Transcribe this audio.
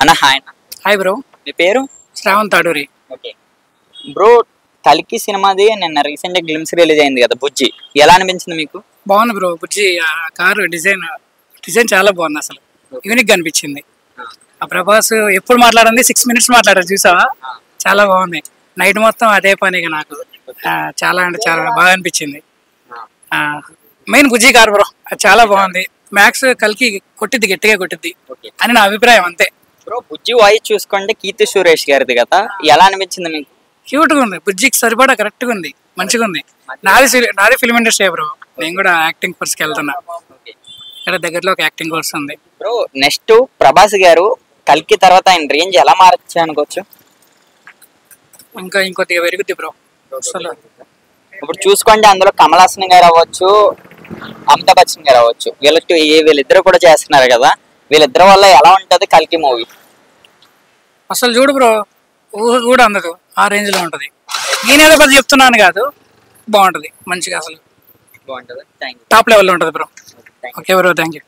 అన్న హాయ్ అన్న. Hi bro, మీ పేరు? శ్రావణ్ తాడూరి. ఓకే బ్రో, కల్కి సినిమాది నిన్న రీసెంట్ గా గ్లిమ్స్ రిలీజ్ అయింది కదా, బుజ్జి. ఎలా అనిపించింది మీకు? బాగుంది బ్రో. బుజ్జి ఆ కారు డిజైన్ చాలా బాగుంది. అసలు యూనిక్ గా అనిపించింది. ఆ ప్రభాస్ ఎప్పుడు మాట్లాడింది 6 minutes మాట్లాడారు చూసావా? చాలా బాగుంది. నైట్ మొత్తం అదే పనిగా నాకు చాలా అంటే చాలా బాగా అనిపించింది. మెయిన్ బుజ్జి కారు బ్రో, అది చాలా బాగుంది. మ్యాక్స్ కల్కి కొట్టిద్ది, గట్టిగా కొట్టిద్ది అని నా అభిప్రాయం అంతే. బ్రో బుజ్జి వాయిస్ చూసుకోండి, కీర్తి సురేష్ గారిది కదా, ఎలా అనిపించింది మీకు? క్యూట్ గా ఉంది, బుజ్జికి సరిపడా కరెక్ట్ గా ఉంది, మంచిగా ఉంది. నాది ఫిల్మ్ ఇండస్ట్రీ బ్రో, నేను కూడా యాక్టింగ్ కోర్స్ కి వెళ్తున్నా. ఇక్కడ దగ్గరలో ఒక యాక్టింగ్ కోర్స్ ఉంది. బ్రో నెక్స్ట్ ప్రభాస్ గారు కల్కి తర్వాత ఆయన రేంజ్ ఎలా మారచ్చు అనుకోవచ్చు? ఇంకా ఇంకొద్దిగా పెరుగుద్ది బ్రో. అసలు ఇప్పుడు చూసుకోండి, అందులో కమల్ హాసన్ గారు అవ్వచ్చు, అమితాబ్ బచ్చన్ గారు అవ్వచ్చు, వీళ్ళిద్దరు కూడా చేస్తున్నారు కదా. వీళ్ళిద్దరి వల్ల ఎలా ఉంటది కల్కి మూవీ? అసలు చూడు బ్రో, ఊహ కూడా అందదు, ఆ రేంజ్ లో ఉంటది. నేనేదో పెద్ద చెప్తున్నాను కాదు, బాగుంటది మంచిగా, అసలు బాగుంటది. టాప్ లెవెల్లో ఉంటది bro. Okay bro, thank you.